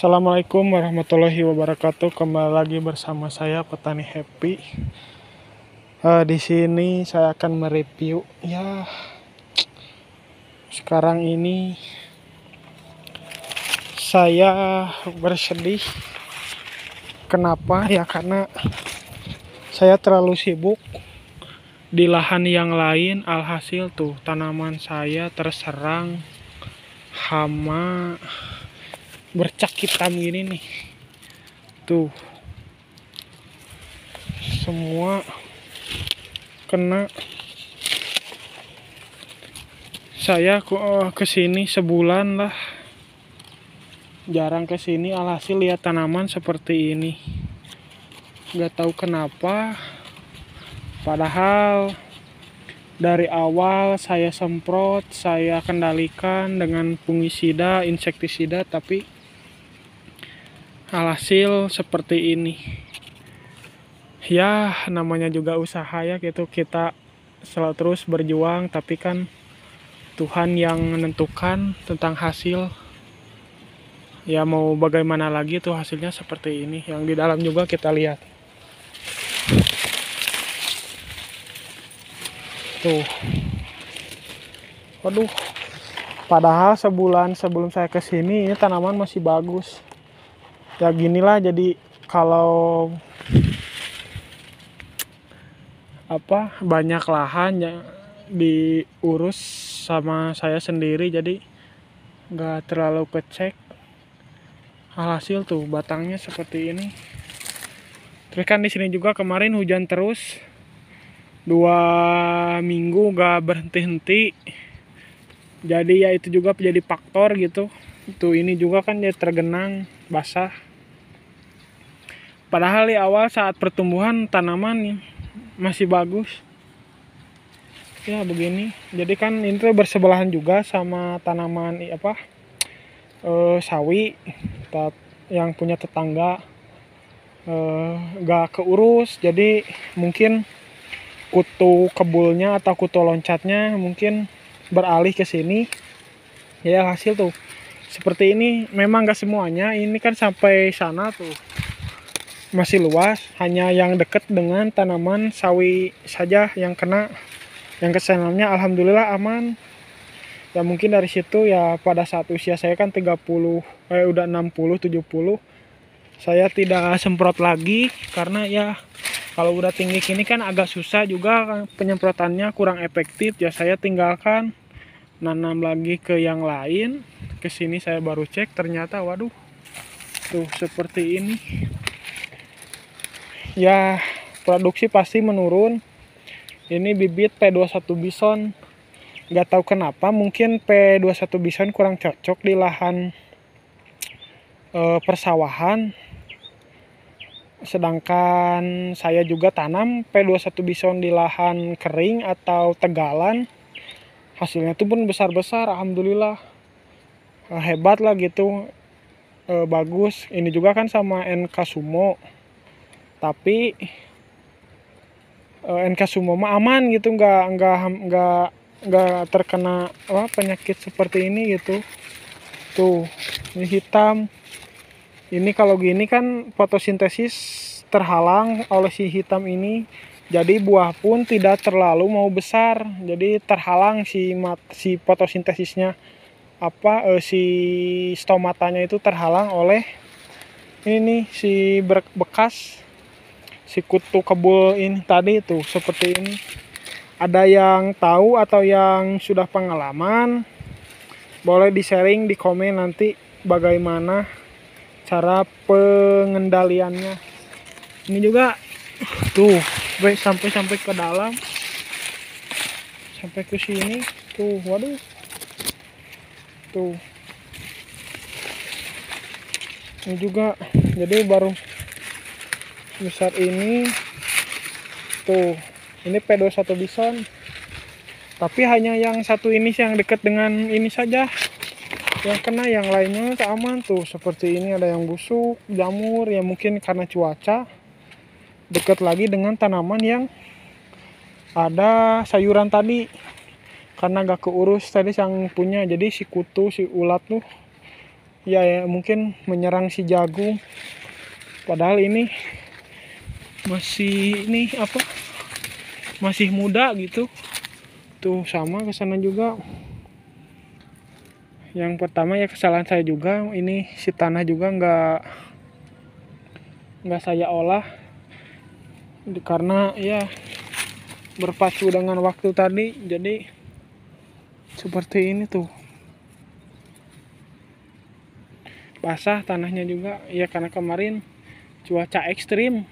Assalamualaikum warahmatullahi wabarakatuh. Kembali lagi bersama saya Petani Happy. Di sini saya akan mereview. Sekarang ini saya bersedih. Kenapa? Ya karena saya terlalu sibuk di lahan yang lain. Alhasil tuh tanaman saya terserang hama bercak hitam gini nih. Tuh semua kena. Saya kesini sebulan lah, jarang kesini. Alhasil lihat tanaman seperti ini, nggak tahu kenapa. Padahal dari awal saya semprot, saya kendalikan dengan fungisida, insektisida, tapi alhasil seperti ini. Ya namanya juga usaha ya gitu, kita selalu terus berjuang, tapi kan Tuhan yang menentukan tentang hasil. Ya mau bagaimana lagi tuh, hasilnya seperti ini. Yang di dalam juga kita lihat. Tuh. Waduh. Padahal sebulan sebelum saya kesini ini tanaman masih bagus. Ya ginilah, jadi kalau banyak lahan ya diurus sama saya sendiri, jadi nggak terlalu kecek. Alhasil tuh batangnya seperti ini. Terus kan di sini juga kemarin hujan terus 2 minggu nggak berhenti-henti, jadi ya itu juga menjadi faktor gitu. Tuh ini juga kan dia tergenang basah. Padahal di awal saat pertumbuhan tanaman masih bagus. Ya begini. Jadi kan ini tuh bersebelahan juga sama tanaman sawi yang punya tetangga. Gak keurus, jadi mungkin kutu kebulnya atau kutu loncatnya mungkin beralih ke sini. Ya hasil tuh seperti ini. Memang gak semuanya, ini kan sampai sana tuh masih luas, hanya yang dekat dengan tanaman sawi saja yang kena. Yang kesananya alhamdulillah aman. Ya mungkin dari situ ya, pada saat usia saya kan 30, udah 60 70, saya tidak semprot lagi karena ya kalau udah tinggi gini kan agak susah juga, penyemprotannya kurang efektif. Ya saya tinggalkan, nanam lagi ke yang lain. Kesini saya baru cek, ternyata waduh tuh seperti ini. Ya produksi pasti menurun. Ini bibit P21 Bison, nggak tahu kenapa, mungkin P21 Bison kurang cocok di lahan persawahan. Sedangkan saya juga tanam P21 Bison di lahan kering atau tegalan. Hasilnya tuh pun besar-besar, alhamdulillah. Hebat lah gitu. Bagus. Ini juga kan sama NK Sumo, tapi NK Sumo mah aman gitu, nggak terkena penyakit seperti ini gitu. Tuh ini hitam. Ini kalau gini kan fotosintesis terhalang oleh si hitam ini, jadi buah pun tidak terlalu mau besar, jadi terhalang si fotosintesisnya. Si stomatanya itu terhalang oleh ini si bekas si kutu kebul ini tadi. Tuh seperti ini. Ada yang tahu atau yang sudah pengalaman, boleh di-sharing di komen nanti bagaimana cara pengendaliannya. Ini juga tuh sampai ke dalam, sampai ke sini tuh. Waduh tuh ini juga, jadi baru besar ini tuh. Ini P21 Bison, tapi hanya yang satu ini yang dekat dengan ini saja yang kena, yang lainnya aman. Tuh seperti ini, ada yang busuk, jamur, ya mungkin karena cuaca. Dekat lagi dengan tanaman yang ada sayuran tadi, karena gak keurus tadi yang punya. Jadi si kutu, si ulat tuh ya mungkin menyerang si jagung. Padahal ini masih masih muda gitu. Tuh sama ke sana juga. Yang pertama ya kesalahan saya juga, ini si tanah juga nggak saya olah karena ya berpacu dengan waktu tadi, jadi seperti ini tuh. Basah tanahnya juga ya karena kemarin cuaca ekstrim.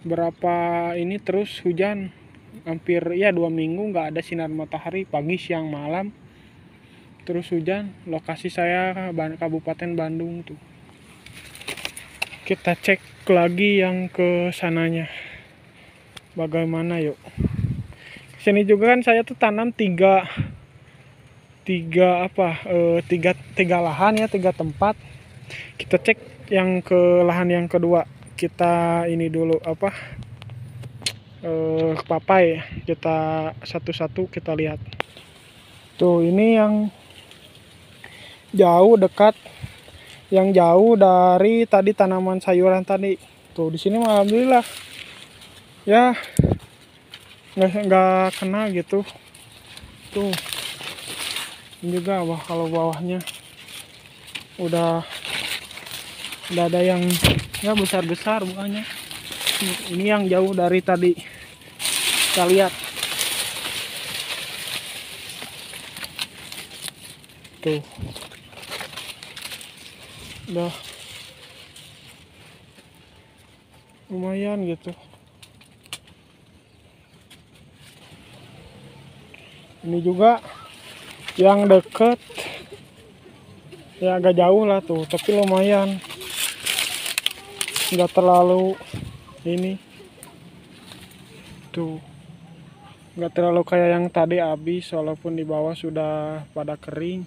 Berapa ini terus hujan, hampir ya 2 minggu nggak ada sinar matahari, pagi siang malam terus hujan. Lokasi saya Kabupaten Bandung tuh. Kita cek lagi yang ke sananya bagaimana, yuk. Sini juga kan saya tuh tanam tiga lahan ya, 3 tempat. Kita cek yang ke lahan yang kedua. Kita ini dulu papai, kita satu-satu kita lihat. Tuh ini yang jauh dekat, yang jauh dari tadi tanaman sayuran tadi. Tuh di sini alhamdulillah ya nggak kena gitu. Tuh ini juga kalau bawahnya udah ada yang ya besar bunganya. Ini yang jauh dari tadi kita lihat. Tuh udah lumayan gitu. Ini juga yang deket ya agak jauh lah tuh, tapi lumayan, nggak terlalu ini tuh, nggak terlalu kayak yang tadi habis, walaupun di bawah sudah pada kering,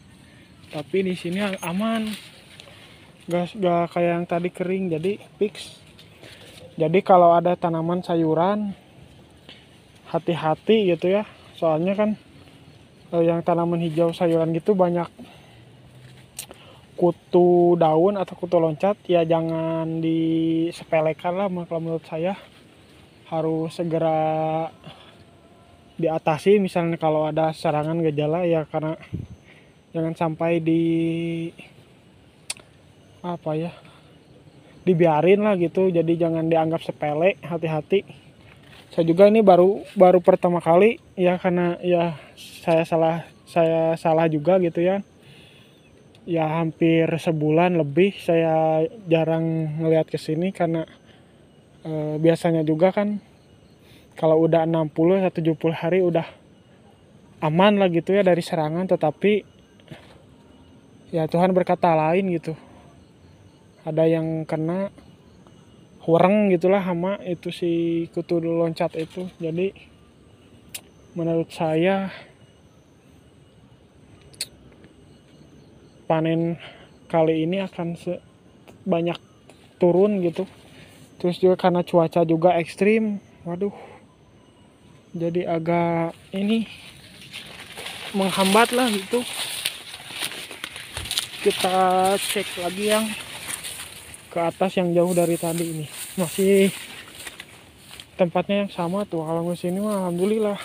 tapi di sini aman, nggak kayak yang tadi kering, jadi fix. Jadi kalau ada tanaman sayuran hati-hati gitu ya, soalnya kan yang tanaman hijau sayuran gitu banyak kutu daun atau kutu loncat, ya jangan disepelekan lah. Kalau menurut saya harus segera diatasi. Misalnya kalau ada serangan gejala ya, karena jangan sampai dibiarin lah gitu. Jadi jangan dianggap sepele, hati-hati. Saya juga ini baru pertama kali ya, karena ya saya salah juga gitu ya. Ya hampir sebulan lebih saya jarang ngelihat ke sini, karena biasanya juga kan kalau udah 60 atau 70 hari udah aman lah gitu ya dari serangan, tetapi ya Tuhan berkata lain gitu. Ada yang kena horeng gitulah hama itu, si kutu loncat itu. Jadi menurut saya panen kali ini akan banyak turun gitu. Terus juga karena cuaca juga ekstrim, waduh, jadi agak ini menghambat lah gitu. Kita cek lagi yang ke atas yang jauh dari tadi, ini masih tempatnya yang sama tuh. Kalau ke sini mah alhamdulillah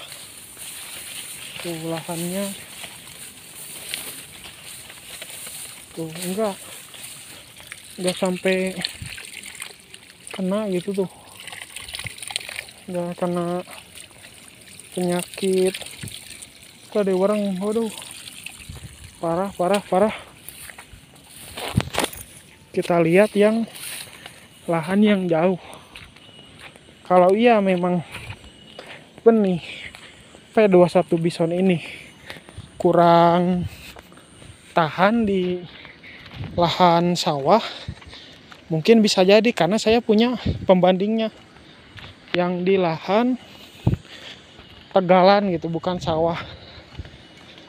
tuh lahannya tuh enggak sampai kena gitu tuh, enggak kena penyakit. Tuh ada orang, waduh, parah. Kita lihat yang lahan yang jauh. Kalau iya memang benih P21 Bison ini kurang tahan di lahan sawah, mungkin bisa jadi karena saya punya pembandingnya yang di lahan tegalan gitu, bukan sawah.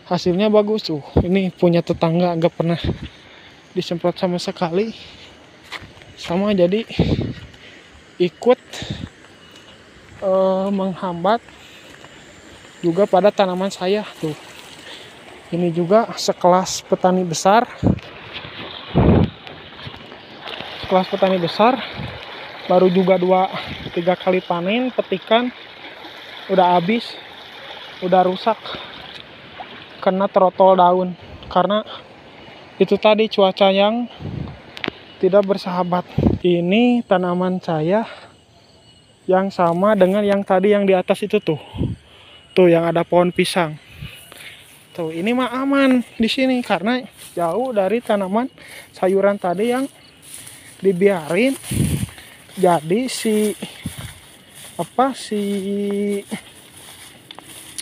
Hasilnya bagus tuh. Ini punya tetangga nggak pernah disemprot sama sekali, sama jadi ikut menghambat juga pada tanaman saya tuh. Ini juga sekelas petani besar. Sekelas petani besar. Baru juga 2-3 kali panen, petikan udah habis, udah rusak, kena trotol daun. Karena itu tadi cuaca yang tidak bersahabat. Ini tanaman saya yang sama dengan yang tadi yang di atas itu tuh. Tuh yang ada pohon pisang. Tuh, ini mah aman di sini karena jauh dari tanaman sayuran tadi yang dibiarin. Jadi si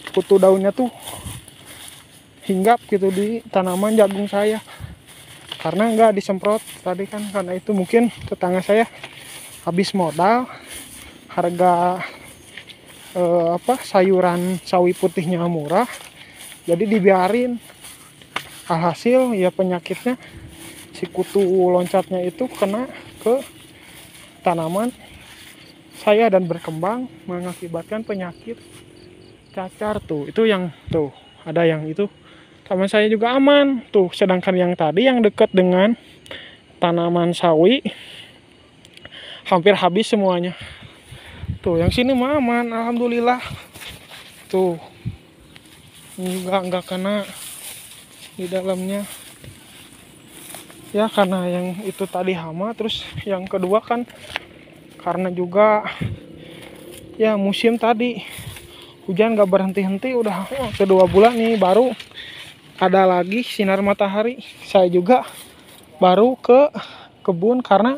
kutu daunnya tuh hinggap gitu di tanaman jagung saya. Karena nggak disemprot tadi kan, karena itu mungkin tetangga saya habis modal, harga sayuran sawi putihnya murah, jadi dibiarin. Alhasil ya penyakitnya si kutu loncatnya itu kena ke tanaman saya dan berkembang mengakibatkan penyakit cacar tuh. Itu yang tuh ada yang itu tanaman saya juga aman tuh, sedangkan yang tadi yang dekat dengan tanaman sawi hampir habis semuanya. Tuh yang sini mah aman, alhamdulillah. Tuh nggak kena di dalamnya ya, karena yang itu tadi hama. Terus yang kedua kan karena juga ya musim tadi hujan gak berhenti-henti, udah kedua bulan nih baru ada lagi sinar matahari. Saya juga baru ke kebun karena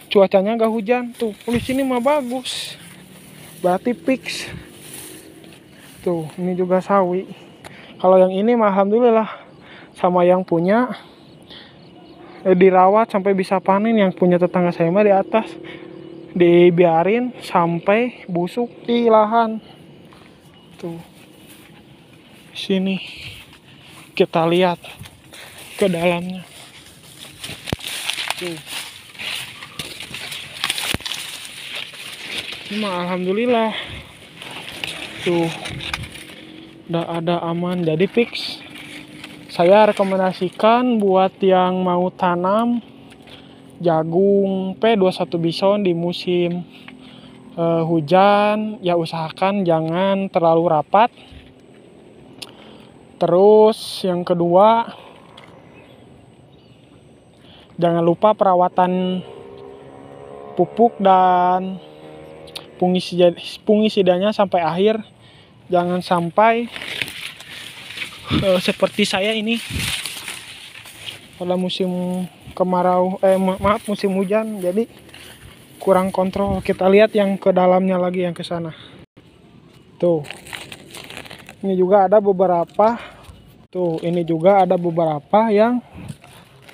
cuacanya gak hujan. Tuh di sini mah bagus, berarti fix. Tuh ini juga sawi. Kalau yang ini mah alhamdulillah sama yang punya dirawat sampai bisa panen. Yang punya tetangga saya mah di atas dibiarin sampai busuk di lahan. Tuh sini kita lihat ke dalamnya. Tuh ini mah alhamdulillah. Tuh udah ada aman, jadi fix. Saya rekomendasikan buat yang mau tanam jagung P21 Bison di musim hujan, ya usahakan jangan terlalu rapat. Terus yang kedua, jangan lupa perawatan pupuk dan fungisidanya sampai akhir. Jangan sampai seperti saya ini pada musim kemarau, musim hujan, jadi kurang kontrol. Kita lihat yang ke dalamnya lagi, yang ke sana. Tuh. Ini juga ada beberapa. Tuh, ini juga ada beberapa yang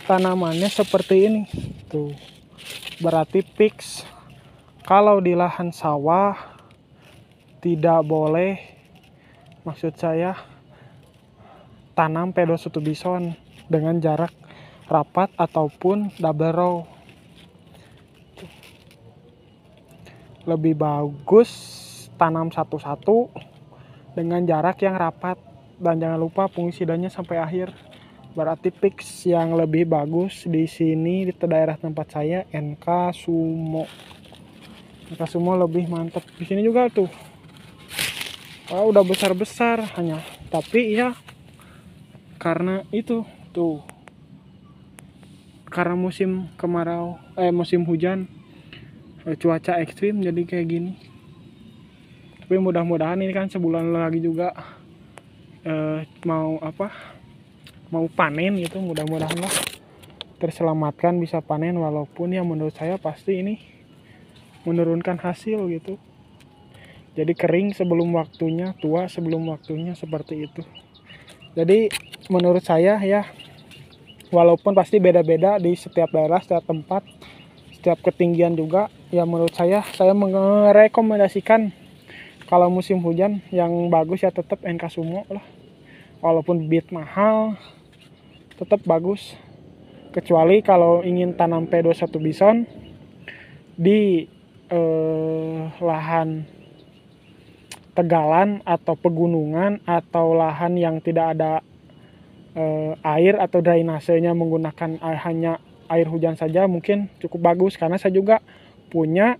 tanamannya seperti ini. Tuh. Berarti fix kalau di lahan sawah tidak boleh, maksud saya, tanam P21 Bison dengan jarak rapat ataupun double row. Lebih bagus tanam satu-satu dengan jarak yang rapat, dan jangan lupa fungisidanya sampai akhir. Berarti fix yang lebih bagus di sini di daerah tempat saya NK Sumo. NK Sumo lebih mantap. Di sini juga tuh. Udah besar-besar hanya, tapi ya karena itu tuh, karena musim kemarau, musim hujan, cuaca ekstrim, jadi kayak gini. Tapi mudah-mudahan ini kan sebulan lagi juga mau panen gitu, mudah-mudahan lah terselamatkan, bisa panen. Walaupun ya menurut saya pasti ini menurunkan hasil gitu. Jadi kering sebelum waktunya, tua sebelum waktunya, seperti itu. Jadi menurut saya ya, walaupun pasti beda-beda di setiap daerah, setiap tempat, setiap ketinggian juga, ya menurut saya merekomendasikan kalau musim hujan yang bagus ya tetap NK Sumo lah. Walaupun bibit mahal, tetap bagus. Kecuali kalau ingin tanam P21 Bison di lahan tegalan atau pegunungan atau lahan yang tidak ada air atau drainasenya menggunakan hanya air hujan saja mungkin cukup bagus, karena saya juga punya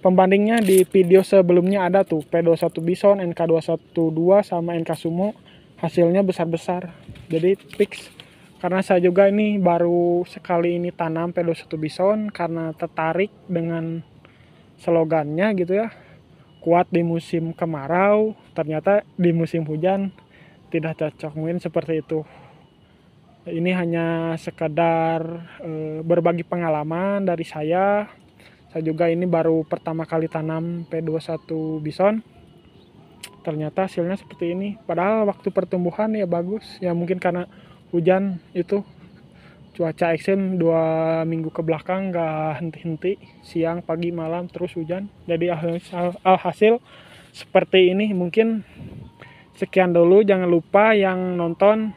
pembandingnya di video sebelumnya, ada tuh P21 Bison, NK212 sama NK Sumo, hasilnya besar-besar. Jadi fix, karena saya juga ini baru sekali ini tanam P21 Bison karena tertarik dengan slogannya gitu ya, kuat di musim kemarau, ternyata di musim hujan tidak cocok, mungkin seperti itu. Ini hanya sekedar berbagi pengalaman dari saya. Saya juga ini baru pertama kali tanam P21 Bison, ternyata hasilnya seperti ini. Padahal waktu pertumbuhan ya bagus, ya mungkin karena hujan itu, cuaca ekstrem 2 minggu ke belakang nggak henti-henti, siang pagi malam terus hujan, jadi alhasil seperti ini. Mungkin sekian dulu, jangan lupa yang nonton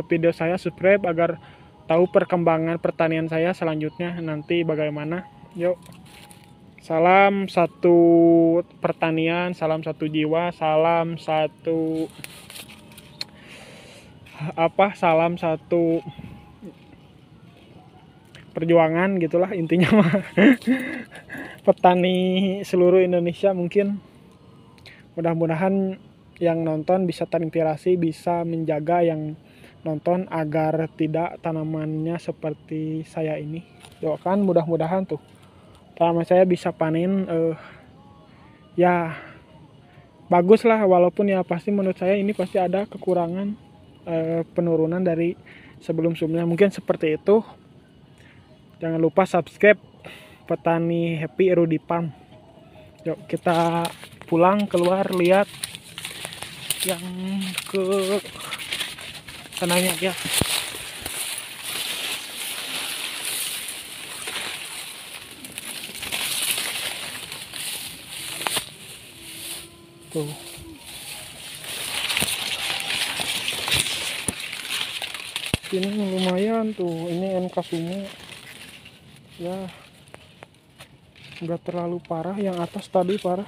video saya subscribe agar tahu perkembangan pertanian saya selanjutnya nanti bagaimana. Yuk, salam satu pertanian, salam satu jiwa, salam satu perjuangan gitulah intinya mah. Petani seluruh Indonesia, mungkin mudah-mudahan yang nonton bisa terinspirasi, bisa menjaga yang nonton agar tidak tanamannya seperti saya ini. Doakan mudah-mudahan tuh tanaman saya bisa panen ya bagus lah, walaupun ya pasti menurut saya ini pasti ada kekurangan, penurunan dari sebelum-sebelumnya, mungkin seperti itu. Jangan lupa subscribe Petani Happy Rudy Farm. Yuk kita pulang keluar lihat yang ke sananya ya. Tuh. Ini lumayan tuh, ini NK Sumo. Ya nggak terlalu parah, yang atas tadi parah.